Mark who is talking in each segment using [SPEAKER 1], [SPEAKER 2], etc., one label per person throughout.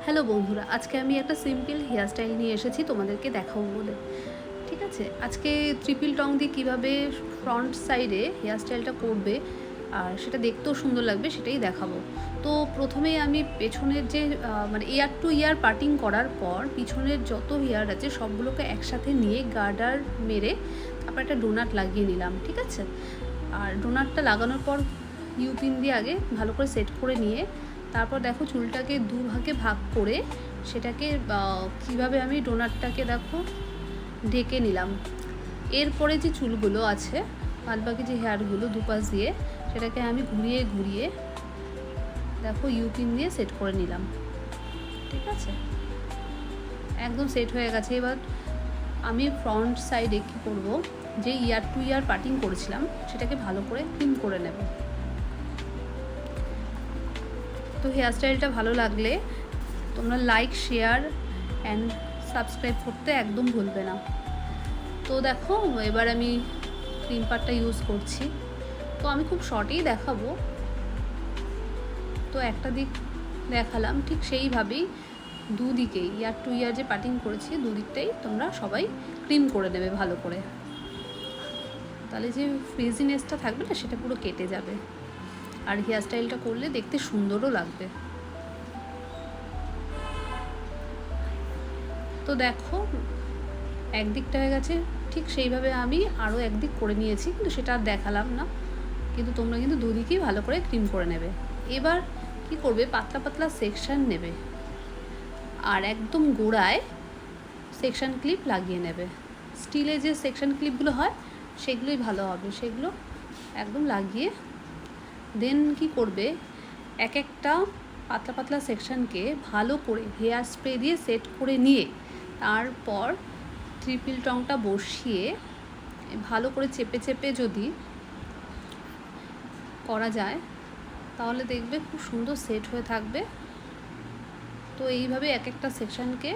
[SPEAKER 1] Hello বন্ধুরা, আজকে আমি একটা সিম্পল হেয়ার স্টাইল নিয়ে এসেছি তোমাদেরকে দেখাবো বলে। ঠিক আছে, আজকে ট্রিপল টং দিয়ে কীভাবে ফ্রন্ট সাইডে হেয়ার স্টাইলটা করবে আর সেটা দেখতেও সুন্দর লাগবে সেটাই দেখাবো। তো প্রথমেই আমি পেছনের যে মানে ইয়ার টু ইয়ার পার্টিং করার পর পিছনের যত হেয়ার আছে সবগুলোকে একসাথে নিয়ে গার্ডার মেরে তারপর একটা ডোনাট লাগিয়ে নিলাম। ঠিক আছে, আর ডোনাটটা লাগানোর পর ইউপিন দিয়ে আগে ভালো করে সেট করে নিয়ে তারপর দেখো চুলটাকে দুভাগে ভাগ করে সেটাকে কিভাবে আমি ডোনাটটাকে দেখো ঢেকে নিলাম। এরপরে যে চুলগুলো আছে বাদবাকি যে হেয়ারগুলো দুপাশ দিয়ে সেটাকে আমি ঘুরিয়ে ঘুরিয়ে দেখো ইউপিন দিয়ে সেট করে নিলাম। ঠিক আছে, একদম সেট হয়ে গেছে। এবার আমি ফ্রন্ট সাইডে কী করবো, যে ইয়ার টু ইয়ার পার্টিং করেছিলাম সেটাকে ভালো করে ক্লিন করে নেব। তো হেয়ার স্টাইলটা ভালো লাগলে তোমরা লাইক, শেয়ার অ্যান্ড সাবস্ক্রাইব করতে একদম ভুলবে না। তো দেখো এবার আমি ক্রিম পাডটা ইউজ করছি। তো আমি খুব শর্টেই দেখাবো, তো একটা দিক দেখালাম, ঠিক সেইভাবেই দুদিকেই ইয়ার টু ইয়ার যে পার্টিং করেছি দুদিকটাই তোমরা সবাই ক্রিম করে নেবে ভালো করে, তাহলে যে ফ্রিজিনেসটা থাকবে না সেটা পুরো কেটে যাবে আর হেয়ার স্টাইলটা করলে দেখতে সুন্দরও লাগবে। তো দেখো একদিকটা হয়ে গেছে, ঠিক সেইভাবে আমি আরও একদিক করে নিয়েছি, কিন্তু সেটা আর দেখালাম না। কিন্তু তোমরা কিন্তু দুদিকেই ভালো করে ক্রিম করে নেবে। এবার কি করবে, পাতলা পাতলা সেকশন নেবে আর একদম গোড়ায় সেকশন ক্লিপ লাগিয়ে নেবে। স্টিলে যে সেকশন ক্লিপগুলো হয় সেগুলোই ভালো হবে, সেগুলো একদম লাগিয়ে দেন কি করবে, এক একটা পাতলা পাতলা সেকশনকে ভালো করে হেয়ার স্প্রে দিয়ে সেট করে নিয়ে তারপর ট্রিপল টংটা বসিয়ে ভালো করে চেপে চেপে যদি করা যায় তাহলে দেখবে খুব সুন্দর সেট হয়ে থাকবে। তো এইভাবে এক একটা সেকশনকে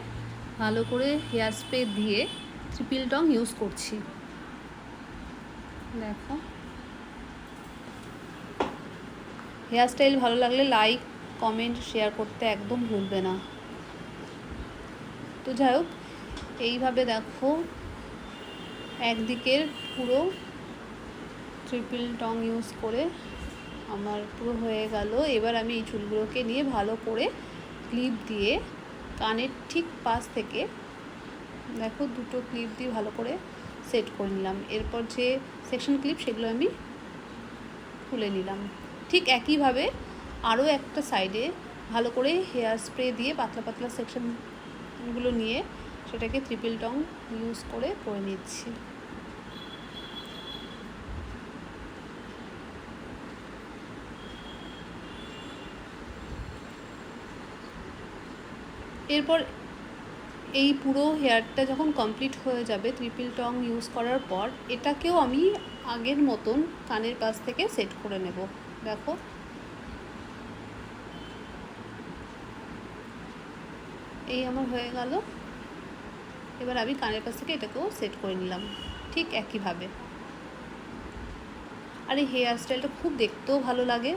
[SPEAKER 1] ভালো করে হেয়ার স্প্রে দিয়ে ট্রিপল টং ইউজ করছি। দেখো হেয়ার স্টাইল ভালো লাগলে লাইক, কমেন্ট, শেয়ার করতে একদম ভুলবে না। তো যাই হোক, এইভাবে দেখো একদিকের পুরো ট্রিপল টং ইউজ করে আমার পুরো হয়ে গেল। এবার আমি এই চুলগুলোকে নিয়ে ভালো করে ক্লিপ দিয়ে কানের ঠিক পাশ থেকে দেখো দুটো ক্লিপ দিয়ে ভালো করে সেট করে নিলাম। এরপর যে সেকশন ক্লিপ সেগুলো আমি খুলে নিলাম। ঠিক একইভাবে আরও একটা সাইডে ভালো করে হেয়ার স্প্রে দিয়ে পাতলা পাতলা সেকশনগুলো নিয়ে সেটাকে ট্রিপল টং ইউজ করে নিচ্ছি। এরপর এই পুরো হেয়ারটা যখন কমপ্লিট হয়ে যাবে ট্রিপল টং ইউজ করার পর এটাকেও আমি আগের মতন কানের পাশ থেকে সেট করে নেব। দেখো এই আমার হয়ে গেল। এবার আমি কানের পাশ থেকে এটাকেও সেট করে নিলাম ঠিক একইভাবে। আর এই হেয়ার স্টাইলটা খুব দেখতেও ভালো লাগে।